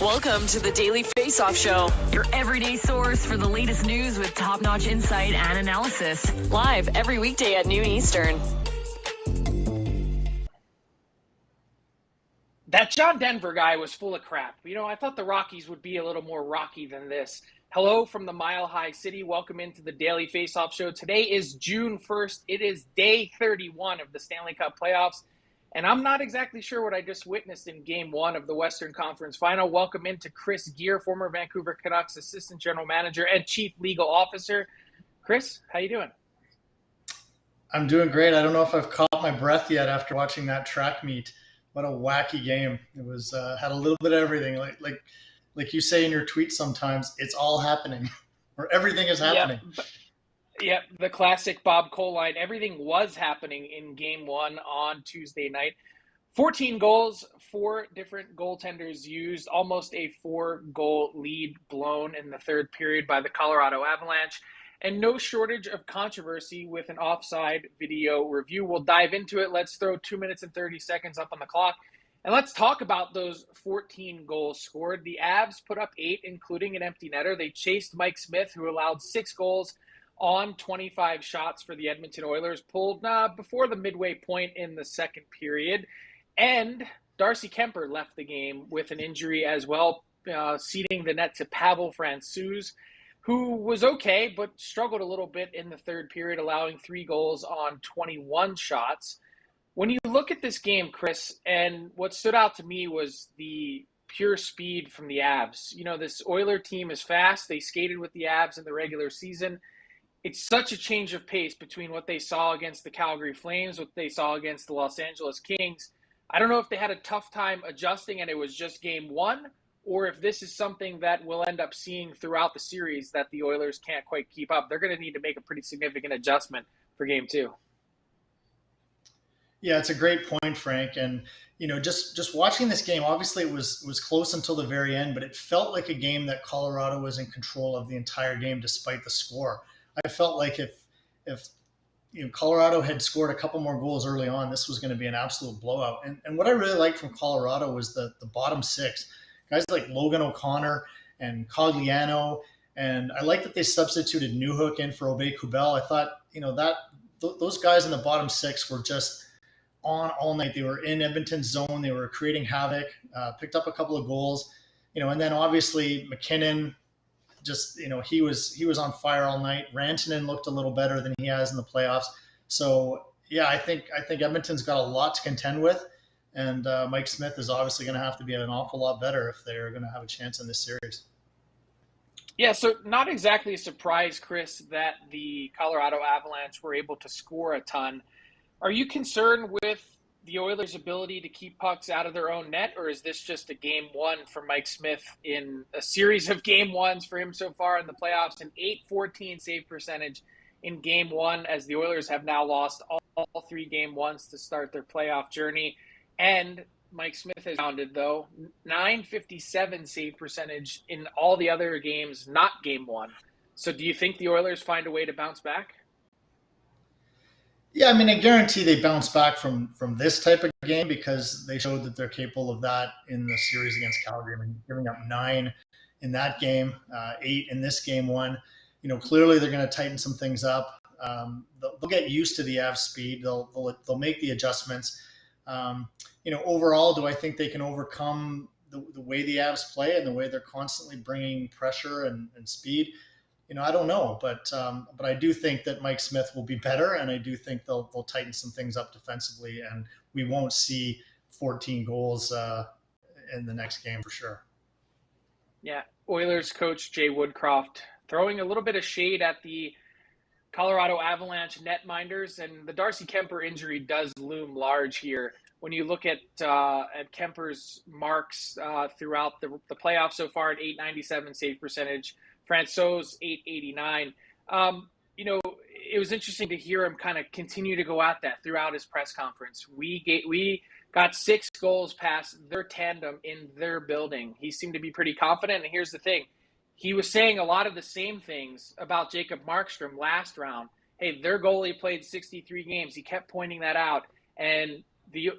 Welcome to the Daily Faceoff Show, your everyday source for the latest news with top-notch insight and analysis. Live every weekday at noon Eastern. That John Denver guy was full of crap. I thought the Rockies would be a little more rocky than this. Hello from the Mile High City. Welcome into the Daily Faceoff Show. Today is June 1st. It is day 31 of the Stanley Cup playoffs. And I'm not exactly sure what I just witnessed in Game 1 of the Western Conference Final. Welcome into Chris Gear, former Vancouver Canucks Assistant General Manager and Chief Legal Officer. Chris, how you doing? I'm doing great. I don't know if I've caught my breath yet after watching that track meet. What a wacky game. It was had a little bit of everything. Like you say in your tweets sometimes, it's all happening, or everything is happening. Yep, the classic Bob Cole line. Everything was happening in Game 1 on Tuesday night. 14 goals, 4 different goaltenders used, almost a 4-goal lead blown in the third period by the Colorado Avalanche, and no shortage of controversy with an offside video review. We'll dive into it. Let's throw 2 minutes and 30 seconds up on the clock, and let's talk about those 14 goals scored. The Avs put up 8, including an empty netter. They chased Mike Smith, who allowed 6 goals on 25 shots for the Edmonton Oilers, pulled before the midway point in the second period. And Darcy Kemper left the game with an injury as well, ceding the net to Pavel Francouz, who was okay, but struggled a little bit in the third period, allowing 3 goals on 21 shots. When you look at this game, Chris, and what stood out to me was the pure speed from the Avs. This Oiler team is fast. They skated with the Avs in the regular season. It's such a change of pace between what they saw against the Calgary Flames, what they saw against the Los Angeles Kings. I don't know if they had a tough time adjusting and it was just Game 1, or if this is something that we'll end up seeing throughout the series that the Oilers can't quite keep up. They're going to need to make a pretty significant adjustment for Game 2. Yeah, it's a great point, Frank. And, just watching this game, obviously it was close until the very end, but it felt like a game that Colorado was in control of the entire game despite the score. I felt like if Colorado had scored a couple more goals early on, this was going to be an absolute blowout. And what I really liked from Colorado was the bottom 6. Guys like Logan O'Connor and Cogliano. And I like that they substituted Newhook in for Aubé-Kubel. I thought, those guys in the bottom 6 were just on all night. They were in Edmonton's zone. They were creating havoc, picked up a couple of goals, and then obviously McKinnon, just, he was on fire all night. Rantanen looked a little better than he has in the playoffs. So yeah, I think Edmonton's got a lot to contend with, and Mike Smith is obviously going to have to be an awful lot better if they're going to have a chance in this series. Yeah, so not exactly a surprise, Chris, that the Colorado Avalanche were able to score a ton. Are you concerned with the Oilers' ability to keep pucks out of their own net, or is this just a Game 1 for Mike Smith in a series of Game 1s for him so far in the playoffs? An .814 save percentage in Game 1, as the Oilers have now lost all 3 Game 1s to start their playoff journey. And Mike Smith has rounded, though, .957 save percentage in all the other games, not Game 1. So do you think the Oilers find a way to bounce back? Yeah, I guarantee they bounce back from this type of game because they showed that they're capable of that in the series against Calgary. Giving up 9 in that game, 8 in this Game 1. Clearly they're going to tighten some things up. They'll get used to the Avs speed. They'll make the adjustments. Overall, do I think they can overcome the way the Avs play and the way they're constantly bringing pressure and speed? I don't know, but I do think that Mike Smith will be better, and I do think they'll tighten some things up defensively, and we won't see 14 goals in the next game for sure. Yeah, Oilers coach Jay Woodcroft throwing a little bit of shade at the Colorado Avalanche netminders, and the Darcy Kemper injury does loom large here. When you look at Kemper's marks throughout the playoffs so far, at .897 save percentage, Francouz, .889. It was interesting to hear him kind of continue to go at that throughout his press conference. We got 6 goals past their tandem in their building. He seemed to be pretty confident. And here's the thing. He was saying a lot of the same things about Jacob Markstrom last round. Hey, their goalie played 63 games. He kept pointing that out. And the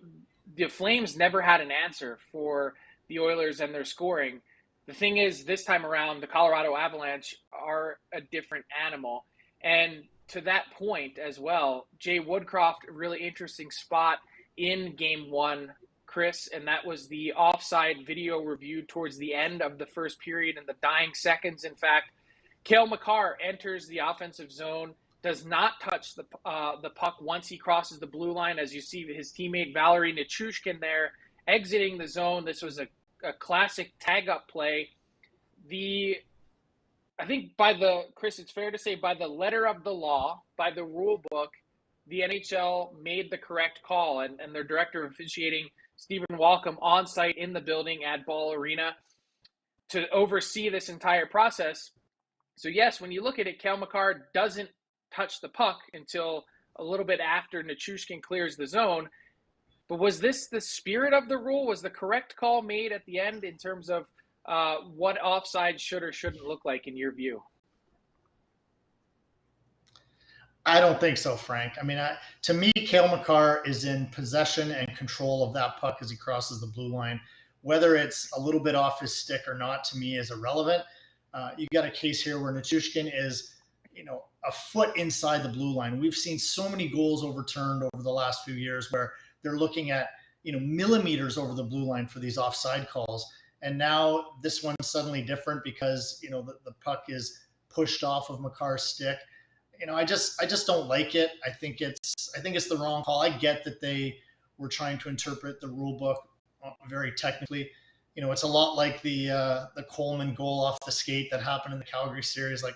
Flames never had an answer for the Oilers and their scoring. The thing is, this time around, the Colorado Avalanche are a different animal. And to that point as well, Jay Woodcroft, a really interesting spot in game one, Chris, and that was the offside video review towards the end of the first period in the dying seconds. In fact, Cale Makar enters the offensive zone, does not touch the puck once he crosses the blue line, as you see his teammate Valeri Nichushkin there exiting the zone. This was a classic tag-up play. I think Chris, it's fair to say by the letter of the law, by the rule book, the NHL made the correct call, and their director of officiating, Stephen Walcom, on site in the building at Ball Arena to oversee this entire process. So yes, when you look at it, Cale Makar doesn't touch the puck until a little bit after Nichushkin clears the zone. But was this the spirit of the rule? Was the correct call made at the end in terms of what offside should or shouldn't look like in your view? I don't think so, Frank. I mean, to me, Cale Makar is in possession and control of that puck as he crosses the blue line. Whether it's a little bit off his stick or not, to me, is irrelevant. You got a case here where Nichushkin is, a foot inside the blue line. We've seen so many goals overturned over the last few years where they're looking at, millimeters over the blue line for these offside calls. And now this one's suddenly different because, the puck is pushed off of Makar's stick. I just don't like it. I think it's the wrong call. I get that they were trying to interpret the rule book very technically. It's a lot like the Coleman goal off the skate that happened in the Calgary series. Like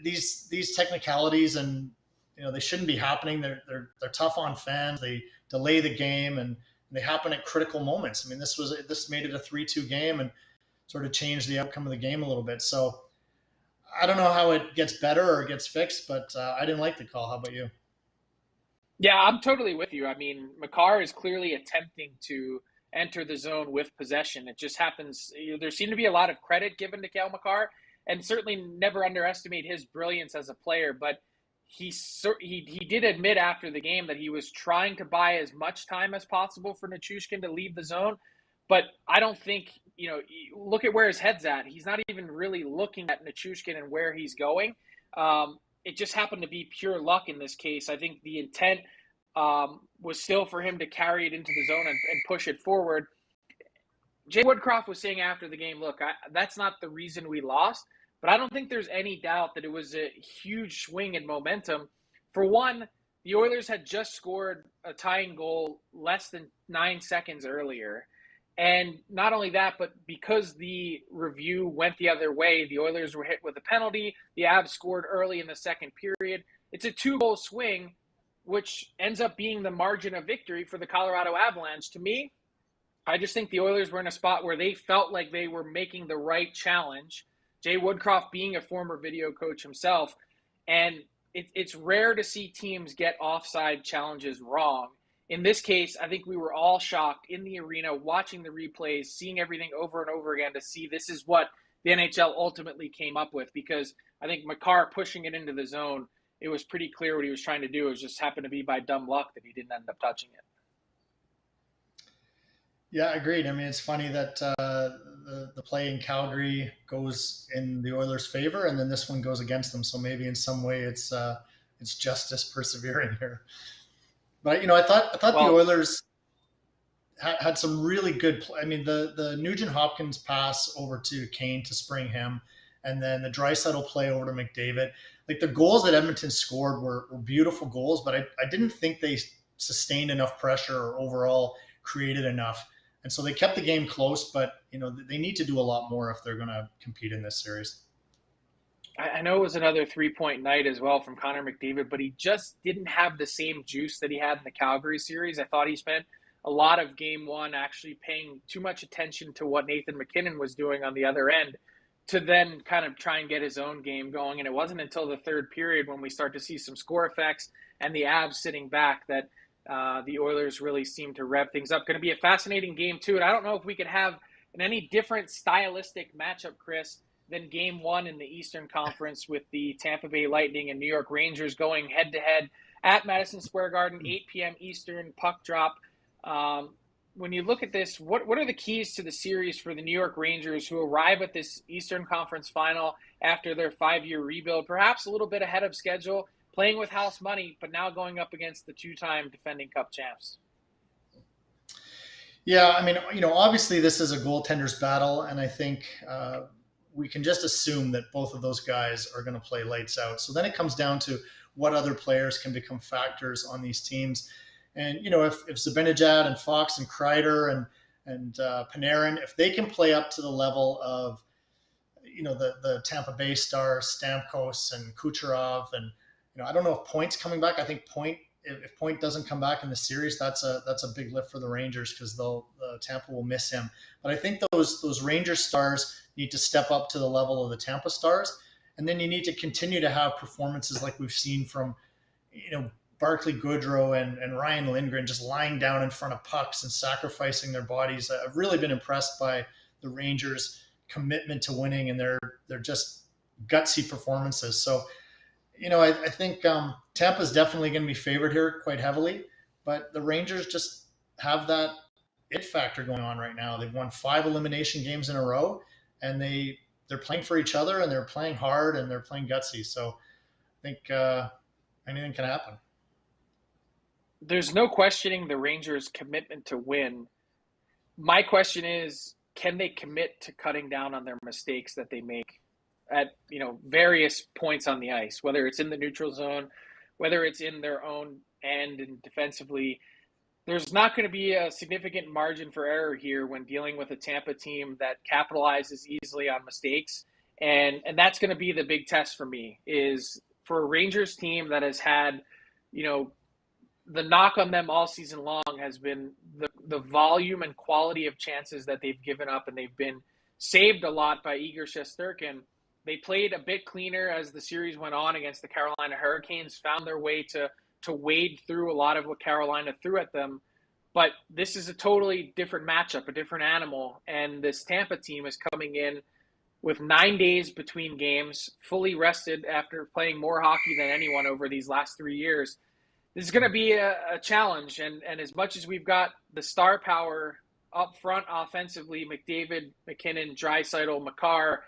these technicalities, and they shouldn't be happening. They're tough on fans. They delay the game, and they happen at critical moments. I mean, this made it a 3-2 game and sort of changed the outcome of the game a little bit. So I don't know how it gets better or gets fixed, but I didn't like the call. How about you? Yeah, I'm totally with you. I mean, Makar is clearly attempting to enter the zone with possession. It just happens. There seemed to be a lot of credit given to Cale Makar, and certainly never underestimate his brilliance as a player. But he did admit after the game that he was trying to buy as much time as possible for Nichushkin to leave the zone. But I don't think, look at where his head's at. He's not even really looking at Nichushkin and where he's going. It just happened to be pure luck in this case. I think the intent was still for him to carry it into the zone and push it forward. Jay Woodcroft was saying after the game, look, that's not the reason we lost, but I don't think there's any doubt that it was a huge swing in momentum. For one, the Oilers had just scored a tying goal less than 9 seconds earlier. And not only that, but because the review went the other way, the Oilers were hit with a penalty. The Avs scored early in the second period. It's a 2-goal swing, which ends up being the margin of victory for the Colorado Avalanche. To me, I just think the Oilers were in a spot where they felt like they were making the right challenge. Jay Woodcroft being a former video coach himself. And it's rare to see teams get offside challenges wrong. In this case, I think we were all shocked in the arena, watching the replays, seeing everything over and over again to see this is what the NHL ultimately came up with, because I think Makar pushing it into the zone, it was pretty clear what he was trying to do. It just happened to be by dumb luck that he didn't end up touching it. Yeah, agreed. I mean, it's funny that the play in Calgary goes in the Oilers' favor, and then this one goes against them. So maybe in some way it's justice persevering here. But I thought the Oilers had some really good play. I mean, the Nugent Hopkins pass over to Kane to spring him, and then the Draisaitl play over to McDavid. Like the goals that Edmonton scored were beautiful goals, but I didn't think they sustained enough pressure or overall created enough. And so they kept the game close, but they need to do a lot more if they're going to compete in this series. I know it was another 3-point night as well from Connor McDavid, but he just didn't have the same juice that he had in the Calgary series. I thought he spent a lot of game one actually paying too much attention to what Nathan McKinnon was doing on the other end to then kind of try and get his own game going. And it wasn't until the third period when we start to see some score effects and the Avs sitting back that the Oilers really seemed to rev things up. Going to be a fascinating game too. And I don't know if we could have an any different stylistic matchup, Chris, than game one in the Eastern Conference with the Tampa Bay Lightning and New York Rangers going head-to-head at Madison Square Garden, 8 p.m. Eastern, puck drop. when you look at this, what are the keys to the series for the New York Rangers, who arrive at this Eastern Conference final after their 5-year rebuild, perhaps a little bit ahead of schedule, playing with house money, but now going up against the 2-time defending Cup champs? Yeah, I mean, obviously this is a goaltender's battle, and I think we can just assume that both of those guys are going to play lights out. So then it comes down to what other players can become factors on these teams. And, if Zibanejad and Fox and Kreider and Panarin, if they can play up to the level of, the Tampa Bay Stars, Stamkos and Kucherov, and, I don't know if Point's coming back. I think if Point doesn't come back in the series, that's a big lift for the Rangers, because Tampa will miss him. But I think those Rangers stars need to step up to the level of the Tampa Stars, and then you need to continue to have performances like we've seen from, Barclay Goodrow and Ryan Lindgren, just lying down in front of pucks and sacrificing their bodies. I've really been impressed by the Rangers' commitment to winning and their just gutsy performances. So, I think Tampa's definitely going to be favored here quite heavily, but the Rangers just have that it factor going on right now. They've won 5 elimination games in a row, and they're playing for each other, and they're playing hard, and they're playing gutsy. So I think anything can happen. There's no questioning the Rangers' commitment to win. My question is, can they commit to cutting down on their mistakes that they make at various points on the ice, whether it's in the neutral zone, whether it's in their own end and defensively? There's not going to be a significant margin for error here when dealing with a Tampa team that capitalizes easily on mistakes. And that's going to be the big test for me, is for a Rangers team that has had, the knock on them all season long has been the volume and quality of chances that they've given up, and they've been saved a lot by Igor Shesterkin. They played a bit cleaner as the series went on against the Carolina Hurricanes, found their way to wade through a lot of what Carolina threw at them. But this is a totally different matchup, a different animal. And this Tampa team is coming in with 9 days between games, fully rested after playing more hockey than anyone over these last 3 years. This is going to be a challenge. And as much as we've got the star power up front offensively, McDavid, McKinnon, Draisaitl, Makar,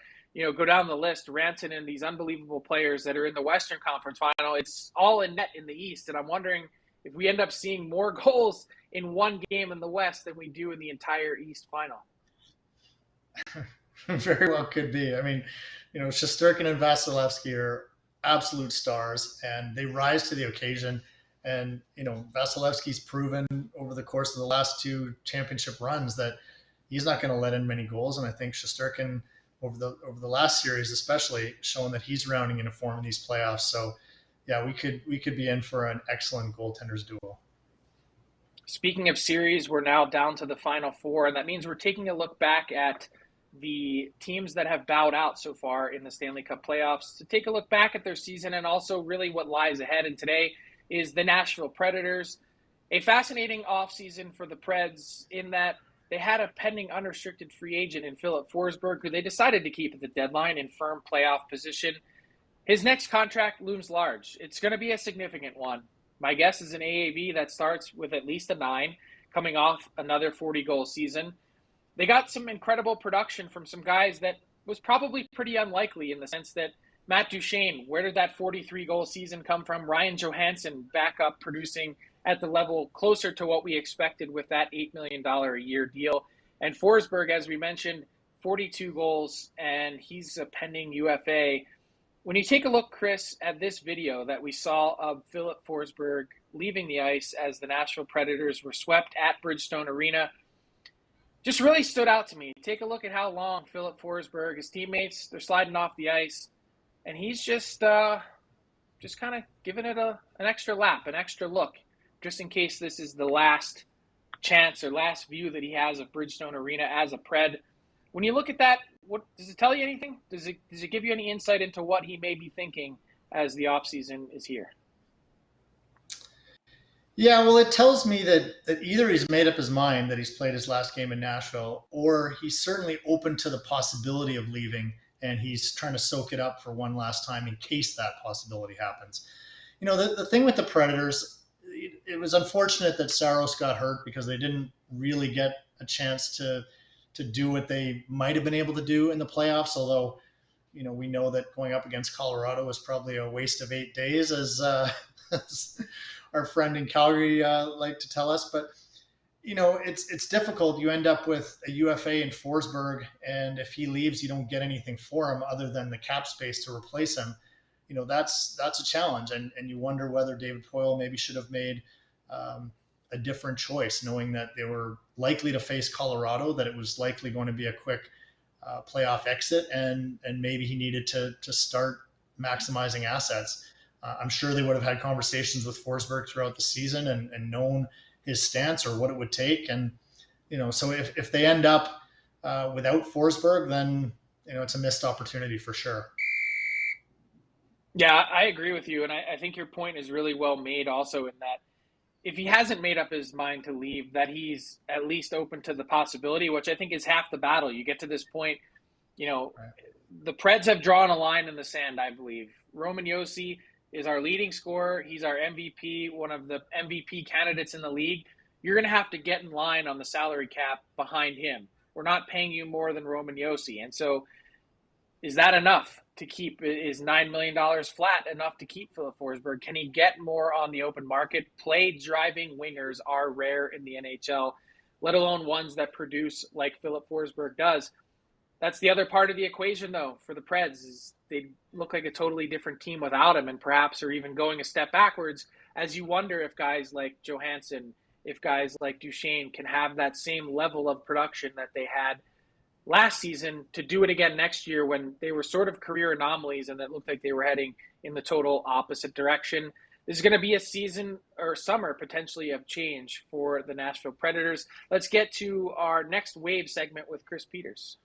go down the list, Rantanen, these unbelievable players that are in the Western Conference final, it's all in net in the East. And I'm wondering if we end up seeing more goals in one game in the West than we do in the entire East final. Very well could be. I mean, Shesterkin and Vasilevsky are absolute stars, and they rise to the occasion. And, Vasilevsky's proven over the course of the last 2 championship runs that he's not going to let in many goals. And I think Shesterkin, over the last series especially, shown that he's rounding into form in these playoffs. So, yeah, we could be in for an excellent goaltenders duel. Speaking of series, we're now down to the Final Four, and that means we're taking a look back at the teams that have bowed out so far in the Stanley Cup playoffs, to take a look back at their season and also really what lies ahead. And today is the Nashville Predators. A fascinating offseason for the Preds in that they had a pending unrestricted free agent in Philip Forsberg, who they decided to keep at the deadline in firm playoff position. His next contract looms large. It's going to be a significant one. My guess is an AAV that starts with at least a 9, coming off another 40-goal season. They got some incredible production from some guys that was probably pretty unlikely, in the sense that Matt Duchene, where did that 43-goal season come from? Ryan Johansson back up producing at the level closer to what we expected with that $8 million a year deal. And Forsberg, as we mentioned, 42 goals, and he's a pending UFA. When you take a look, Chris, at this video that we saw of Philip Forsberg leaving the ice as the Nashville Predators were swept at Bridgestone Arena, just really stood out to me. Take a look at how long Philip Forsberg, his teammates, they're sliding off the ice, and he's just kind of giving it an extra lap, an extra look, just in case this is the last chance or last view that he has of Bridgestone Arena as a Pred. When you look at that, what does it tell you anything? Does it give you any insight into what he may be thinking as the offseason is here? Yeah, well, it tells me that either he's made up his mind that he's played his last game in Nashville, or he's certainly open to the possibility of leaving, and he's trying to soak it up for one last time in case that possibility happens. The thing with the Predators, it was unfortunate that Saros got hurt, because they didn't really get a chance to do what they might have been able to do in the playoffs. Although, we know that going up against Colorado was probably a waste of 8 days, as, as our friend in Calgary liked to tell us. But it's difficult. You end up with a UFA in Forsberg, and if he leaves, you don't get anything for him other than the cap space to replace him. That's a challenge, and you wonder whether David Poile maybe should have made a different choice, knowing that they were likely to face Colorado, that it was likely going to be a quick playoff exit, and maybe he needed to start maximizing assets. I'm sure they would have had conversations with Forsberg throughout the season and known his stance or what it would take. And, so if they end up without Forsberg, then, it's a missed opportunity for sure. Yeah, I agree with you. And I think your point is really well made also, in that if he hasn't made up his mind to leave, that he's at least open to the possibility, which I think is half the battle. You get to this point, right. The Preds have drawn a line in the sand, I believe. Roman Josi is our leading scorer. He's our MVP, one of the MVP candidates in the league. You're going to have to get in line on the salary cap behind him. We're not paying you more than Roman Josi. And so is that enough to keep? Is $9 million flat enough to keep Philip Forsberg? Can he get more on the open market? Play-driving wingers are rare in the NHL, let alone ones that produce like Philip Forsberg does. That's the other part of the equation, though, for the Preds, is they look like a totally different team without him, and perhaps are even going a step backwards, as you wonder if guys like Johansson, if guys like Duchesne can have that same level of production that they had last season to do it again next year, when they were sort of career anomalies and it looked like they were heading in the total opposite direction. This is going to be a season or summer potentially of change for the Nashville Predators. Let's get to our next wave segment with Chris Peters.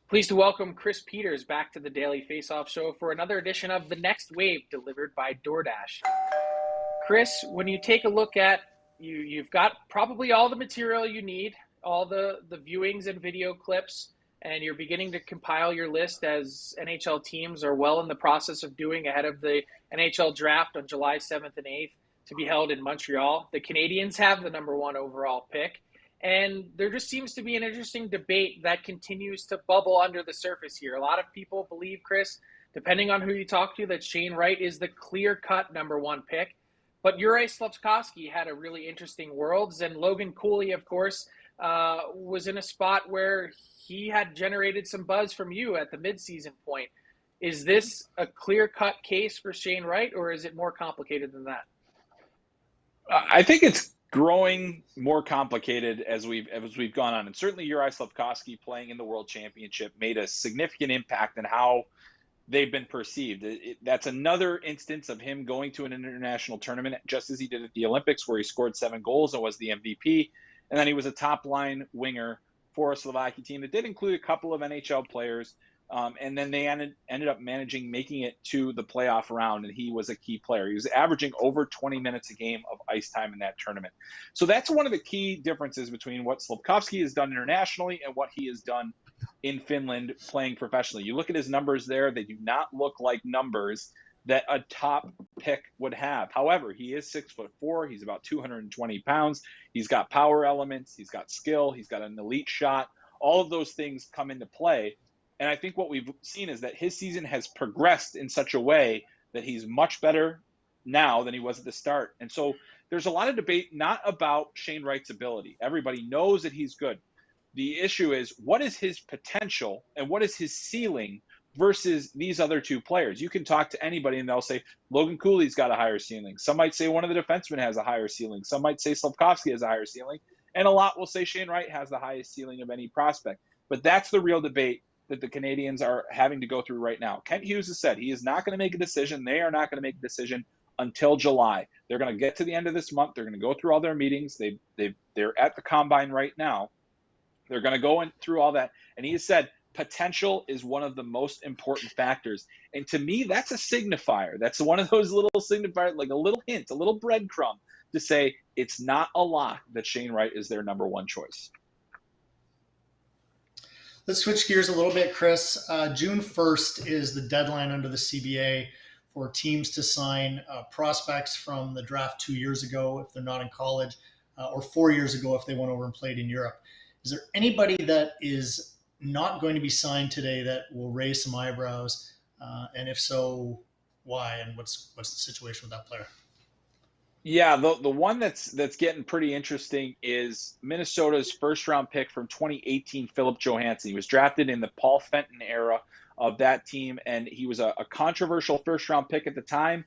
Pleased to welcome Chris Peters back to the Daily Faceoff Show for another edition of The Next Wave, delivered by DoorDash. Chris, when you take a look at, you've got probably all the material you need, all the viewings and video clips, and you're beginning to compile your list, as NHL teams are well in the process of doing ahead of the NHL draft on July 7th and 8th to be held in Montreal. The Canadiens have the number 1 overall pick. And there just seems to be an interesting debate that continues to bubble under the surface here. A lot of people believe, Chris, depending on who you talk to, that Shane Wright is the clear-cut number 1 pick. But Juraj Slafkovský had a really interesting Worlds, and Logan Cooley, of course, was in a spot where he had generated some buzz from you at the midseason point. Is this a clear-cut case for Shane Wright, or is it more complicated than that? I think it's growing more complicated as we've gone on. And certainly Juraj Slafkovský playing in the World Championship made a significant impact in how they've been perceived. That's another instance of him going to an international tournament, just as he did at the Olympics, where he scored 7 goals and was the MVP. And then he was a top-line winger for a Slovakia team that did include a couple of NHL players. And then they ended up making it to the playoff round, and he was a key player. He was averaging over 20 minutes a game of ice time in that tournament. So that's one of the key differences between what Slafkovský has done internationally and what he has done in Finland playing professionally. You look at his numbers there, they do not look like numbers that a top pick would have. However, he is 6'4". He's about 220 pounds. He's got power elements. He's got skill. He's got an elite shot. All of those things come into play. And I think what we've seen is that his season has progressed in such a way that he's much better now than he was at the start. And so there's a lot of debate, not about Shane Wright's ability. Everybody knows that he's good. The issue is, what is his potential and what is his ceiling versus these other two players? You can talk to anybody and they'll say Logan Cooley's got a higher ceiling. Some might say one of the defensemen has a higher ceiling. Some might say Slafkovský has a higher ceiling. And a lot will say Shane Wright has the highest ceiling of any prospect. But that's the real debate that the Canadiens are having to go through right now. Kent Hughes has said he is not going to make a decision. They are not going to make a decision until July. They're going to get to the end of this month. They're going to go through all their meetings. They're at the combine right now. They're going to go through all that. And he has said potential is one of the most important factors. And to me, that's a signifier. That's one of those little signifiers, like a little hint, a little breadcrumb to say it's not a lock that Shane Wright is their number one choice. Let's switch gears a little bit, Chris. June 1st is the deadline under the CBA for teams to sign prospects from the draft 2 years ago if they're not in college, or 4 years ago if they went over and played in Europe. Is there anybody that is not going to be signed today that will raise some eyebrows? And if so, why? And what's the situation with that player? Yeah, the one that's getting pretty interesting is Minnesota's first round pick from 2018, Philip Johansson. He was drafted in the Paul Fenton era of that team, and he was a controversial first round pick at the time.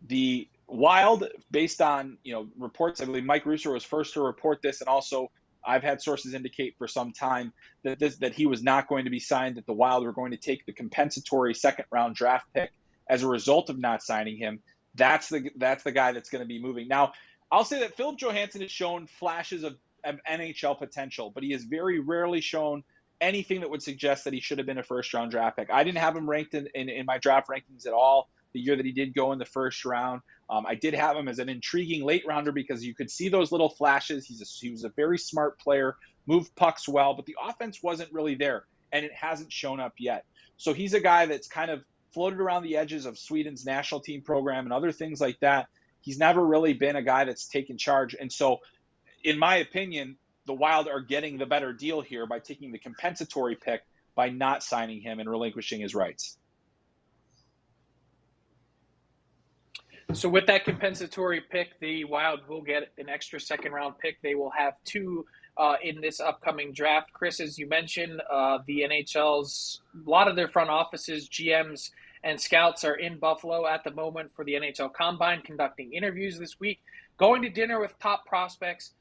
The Wild, based on reports, I believe Mike Russo was first to report this, and also I've had sources indicate for some time that he was not going to be signed, that the Wild were going to take the compensatory second round draft pick as a result of not signing him. That's the guy that's going to be moving. Now, I'll say that Philip Johansson has shown flashes of NHL potential, but he has very rarely shown anything that would suggest that he should have been a first-round draft pick. I didn't have him ranked in my draft rankings at all the year that he did go in the first round. I did have him as an intriguing late rounder because you could see those little flashes. He was a very smart player, moved pucks well, but the offense wasn't really there, and it hasn't shown up yet. So he's a guy that's kind of floated around the edges of Sweden's national team program and other things like that. He's never really been a guy that's taken charge. And so, in my opinion, the Wild are getting the better deal here by taking the compensatory pick by not signing him and relinquishing his rights. So with that compensatory pick, the Wild will get an extra second-round pick. They will have two in this upcoming draft. Chris, as you mentioned, the NHL's, a lot of their front offices, GMs, and scouts are in Buffalo at the moment for the NHL Combine, conducting interviews this week, going to dinner with top prospects.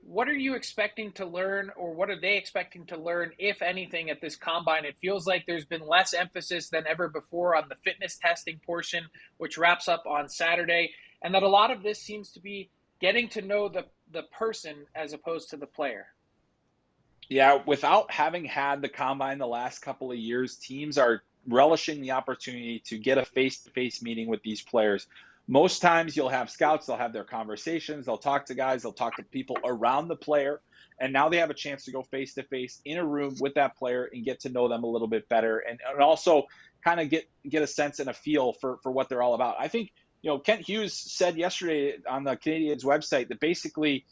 What are you expecting to learn, or what are they expecting to learn, if anything, at this Combine? It feels like there's been less emphasis than ever before on the fitness testing portion, which wraps up on Saturday, and that a lot of this seems to be getting to know the person as opposed to the player. Yeah, without having had the Combine the last couple of years, teams are relishing the opportunity to get a face-to-face meeting with these players. Most times you'll have scouts, they'll have their conversations, they'll talk to guys, they'll talk to people around the player, and now they have a chance to go face-to-face in a room with that player and get to know them a little bit better, and also kind of get a sense and a feel for what they're all about. I think, Kent Hughes said yesterday on the Canadiens website that basically,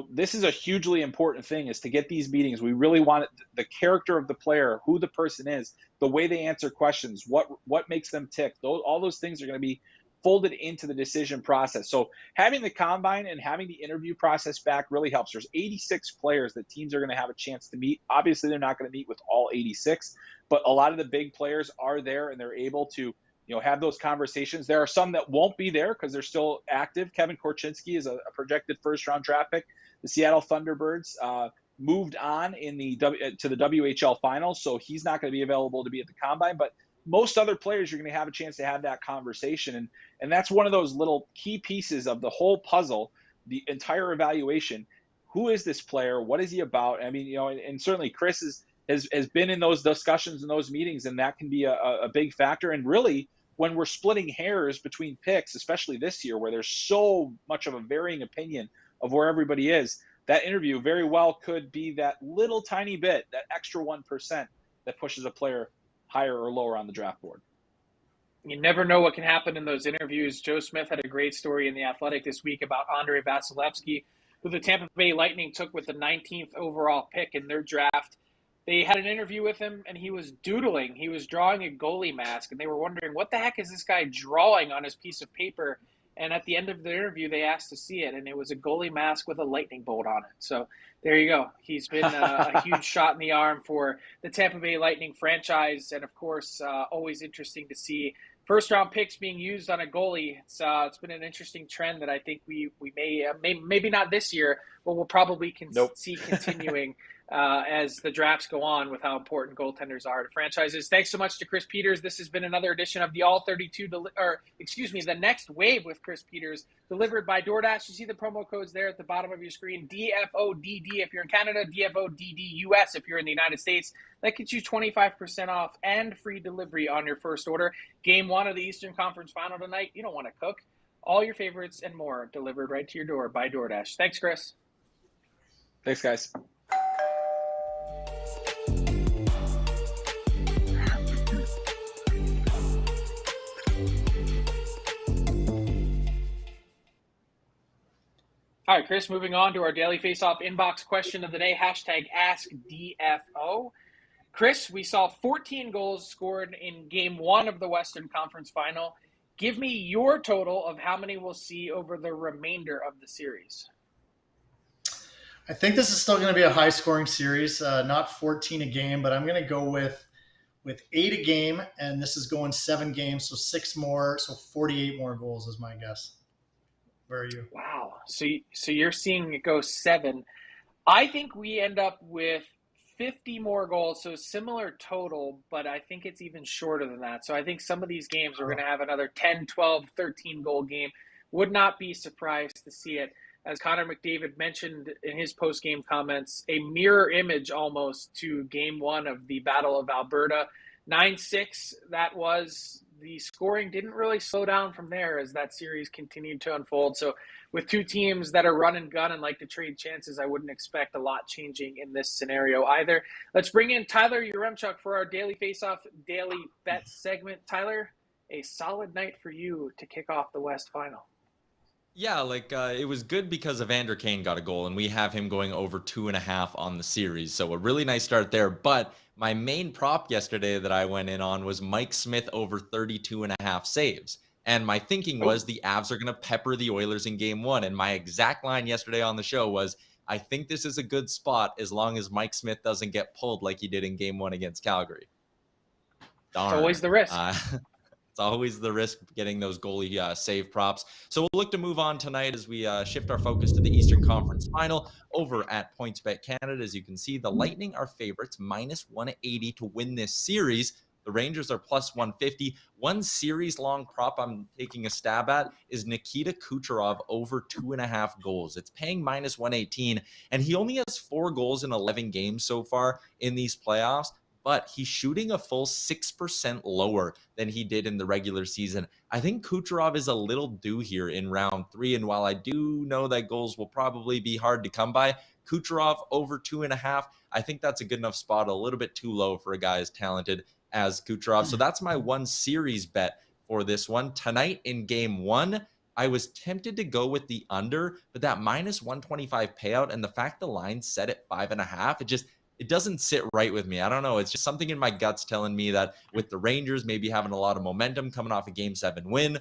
this is a hugely important thing, is to get these meetings. We really want the character of the player, who the person is, the way they answer questions, what makes them tick. All those things are going to be folded into the decision process. So having the Combine and having the interview process back really helps. There's 86 players that teams are going to have a chance to meet. Obviously, they're not going to meet with all 86, but a lot of the big players are there and they're able to have those conversations. There are some that won't be there because they're still active. Kevin Korchinski is a projected first-round draft pick. The Seattle Thunderbirds moved on to the WHL finals, so he's not going to be available to be at the Combine. But most other players, you're going to have a chance to have that conversation. And that's one of those little key pieces of the whole puzzle, the entire evaluation. Who is this player? What is he about? I mean, and certainly Chris has been in those discussions and those meetings, and that can be a big factor. And really, when we're splitting hairs between picks, especially this year, where there's so much of a varying opinion of where everybody is, that interview very well could be that little tiny bit, that extra 1% that pushes a player higher or lower on the draft board. You never know what can happen in those interviews. Joe Smith had a great story in The Athletic this week about Andrei Vasilevsky, who the Tampa Bay Lightning took with the 19th overall pick in their draft. They had an interview with him, and he was doodling. He was drawing a goalie mask, and they were wondering, what the heck is this guy drawing on his piece of paper? And at the end of the interview, they asked to see it, and it was a goalie mask with a lightning bolt on it. So there you go. He's been a huge shot in the arm for the Tampa Bay Lightning franchise, and, of course, always interesting to see first-round picks being used on a goalie. It's been an interesting trend that I think we may maybe not this year, but we'll probably see continuing as the drafts go on, with how important goaltenders are to franchises. Thanks so much to Chris Peters. This has been another edition of the the Next Wave with Chris Peters, delivered by DoorDash. You see the promo codes there at the bottom of your screen. DFODD if you're in Canada, DFODD US if you're in the United States. That gets you 25% off and free delivery on your first order. Game 1 of the Eastern Conference Final tonight. You don't want to cook. All your favorites and more delivered right to your door by DoorDash. Thanks, Chris. Thanks, guys. All right, Chris, moving on to our daily face-off inbox question of the day, #AskDFO. Chris, we saw 14 goals scored in Game 1 of the Western Conference Final. Give me your total of how many we'll see over the remainder of the series. I think this is still going to be a high-scoring series, not 14 a game, but I'm going to go with 8 a game, and this is going 7 games, so 6 more, so 48 more goals is my guess. Where are you? Wow. So you're seeing it go 7. I think we end up with 50 more goals, so similar total, but I think it's even shorter than that. So I think some of these games we're going to have another 10, 12, 13 goal game. Would not be surprised to see it. As Connor McDavid mentioned in his post-game comments, a mirror image almost to Game 1 of the Battle of Alberta. 9-6, that was. The scoring didn't really slow down from there as that series continued to unfold. So with two teams that are run and gun and like to trade chances, I wouldn't expect a lot changing in this scenario either. Let's bring in Tyler Yaremchuk for our Daily Faceoff Daily Bet segment. Tyler, a solid night for you to kick off the West Final. Yeah, it was good because Evander Kane got a goal, and we have him going over 2.5 on the series. So a really nice start there. But my main prop yesterday that I went in on was Mike Smith over 32.5 saves. And my thinking was the Avs are going to pepper the Oilers in Game 1. And my exact line yesterday on the show was, I think this is a good spot as long as Mike Smith doesn't get pulled like he did in Game 1 against Calgary. Darn. It's always the risk. It's always the risk getting those goalie save props. So we'll look to move on tonight as we shift our focus to the Eastern Conference Final over at PointsBet Canada. As you can see, the Lightning are favorites, -180 to win this series. The Rangers are +150. One series-long prop I'm taking a stab at is Nikita Kucherov over 2.5 goals. It's paying -118, and he only has 4 goals in 11 games so far in these playoffs. But he's shooting a full 6% lower than he did in the regular season. I think Kucherov is a little due here in round 3. And while I do know that goals will probably be hard to come by, Kucherov over 2.5, I think that's a good enough spot, a little bit too low for a guy as talented as Kucherov. So that's my one series bet for this one. Tonight in Game 1, I was tempted to go with the under, but that -125 payout and the fact the line set at 5.5, it doesn't sit right with me. I don't know. It's just something in my guts telling me that with the Rangers maybe having a lot of momentum coming off a Game 7 win,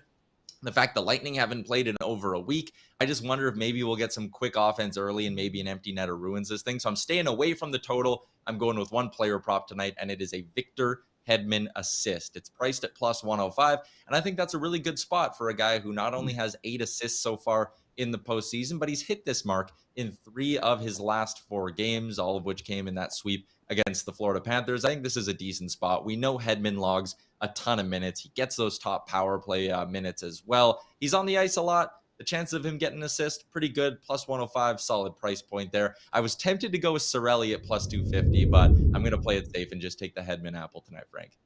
the fact the Lightning haven't played in over a week, I just wonder if maybe we'll get some quick offense early and maybe an empty netter ruins this thing. So I'm staying away from the total. I'm going with one player prop tonight, and it is a Victor Hedman assist. It's priced at +105, and I think that's a really good spot for a guy who not only has 8 assists so far in the postseason, but he's hit this mark in 3 of his last 4 games, all of which came in that sweep against the Florida Panthers. I think this is a decent spot. We know Hedman logs a ton of minutes. He gets those top power play minutes as well. He's on the ice a lot. The chance of him getting an assist, pretty good. +105, solid price point there. I was tempted to go with Seravalli at +250, but I'm going to play it safe and just take the Hedman apple tonight, Frank.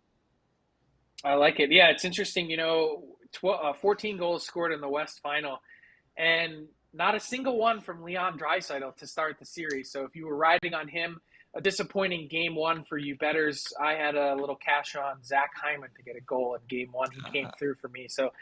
I like it. Yeah, it's interesting. 14 goals scored in the West Final, and not a single one from Leon Draisaitl to start the series. So if you were riding on him, a disappointing Game 1 for you bettors. I had a little cash on Zach Hyman to get a goal in Game 1. He came through for me. So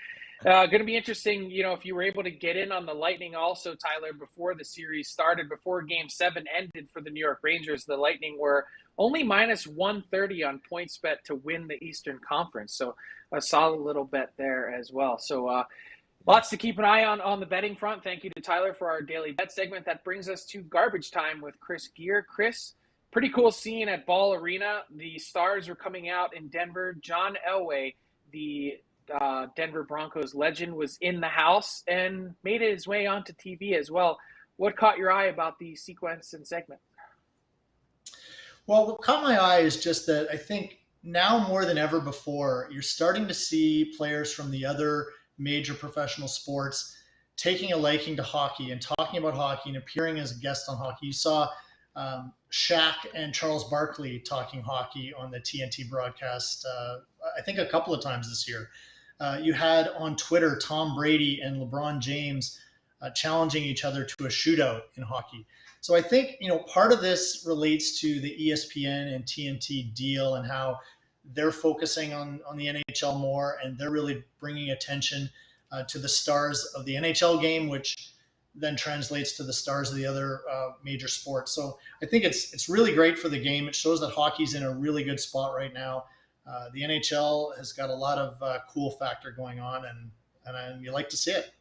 going to be interesting, if you were able to get in on the Lightning also, Tyler, before the series started, before Game 7 ended for the New York Rangers, the Lightning were only -130 on PointsBet to win the Eastern Conference. So a solid little bet there as well. So lots to keep an eye on the betting front. Thank you to Tyler for our daily bet segment. That brings us to garbage time with Chris Gear. Chris, pretty cool scene at Ball Arena. The Stars were coming out in Denver. John Elway, the Denver Broncos legend, was in the house and made his way onto TV as well. What caught your eye about the sequence and segment? Well, what caught my eye is just that I think now more than ever before, you're starting to see players from the other major professional sports taking a liking to hockey and talking about hockey and appearing as a guest on hockey. You saw Shaq and Charles Barkley talking hockey on the TNT broadcast, I think a couple of times this year. You had on Twitter Tom Brady and LeBron James challenging each other to a shootout in hockey. So I think, part of this relates to the ESPN and TNT deal and how they're focusing on the NHL more, and they're really bringing attention to the stars of the NHL game, which then translates to the stars of the other major sports. So I think it's really great for the game. It shows that hockey's in a really good spot right now. The NHL has got a lot of cool factor going on, and you like to see it.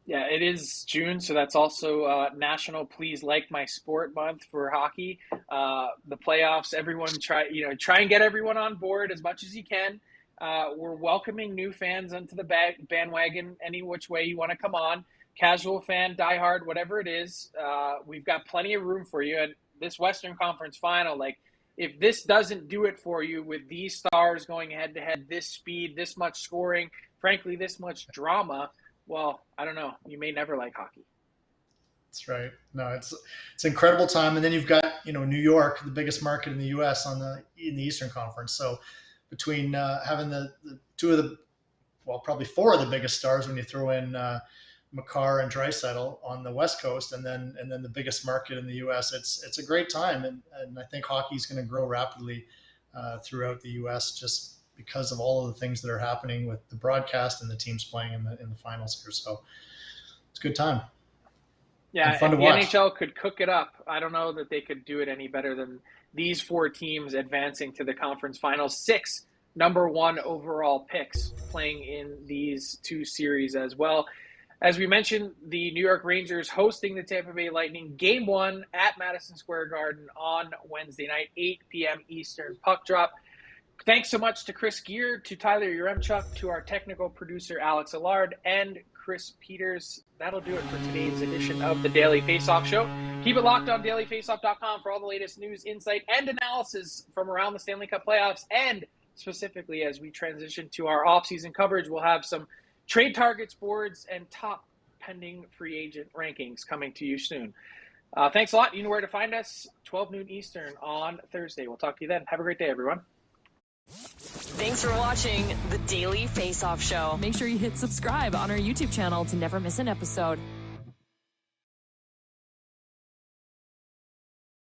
Yeah, it is June, so that's also National Please Like My Sport Month for hockey. The playoffs, everyone try and get everyone on board as much as you can. We're welcoming new fans onto the bandwagon any which way you want to come on. Casual fan, diehard, whatever it is, we've got plenty of room for you. And this Western Conference Final, like, if this doesn't do it for you with these stars going head-to-head, this speed, this much scoring, frankly, this much drama, well, I don't know. You may never like hockey. That's right. No, it's an incredible time. And then you've got, New York, the biggest market in the U.S. in the Eastern Conference. So between having the two of the, probably four of the biggest stars when you throw in Makar and Draisaitl on the West Coast, and then the biggest market in the U.S. It's a great time, and I think hockey is going to grow rapidly throughout the U.S. just because of all of the things that are happening with the broadcast and the teams playing in the finals here. So it's a good time. Yeah, fun if to the watch. NHL could cook it up, I don't know that they could do it any better than these four teams advancing to the conference finals. 6 number 1 overall picks playing in these two series as well. As we mentioned, the New York Rangers hosting the Tampa Bay Lightning, Game 1 at Madison Square Garden on Wednesday night, 8 p.m. Eastern puck drop. Thanks so much to Chris Gear, to Tyler Yaremchuk, to our technical producer Alex Allard, and Chris Peters. That'll do it for today's edition of the Daily Faceoff Show. Keep it locked on dailyfaceoff.com for all the latest news, insight, and analysis from around the Stanley Cup playoffs. And specifically, as we transition to our offseason coverage, we'll have some trade targets, boards, and top pending free agent rankings coming to you soon. Thanks a lot. You know where to find us, 12 noon Eastern on Thursday. We'll talk to you then. Have a great day, everyone. Thanks for watching the Daily Faceoff Show. Make sure you hit subscribe on our YouTube channel to never miss an episode.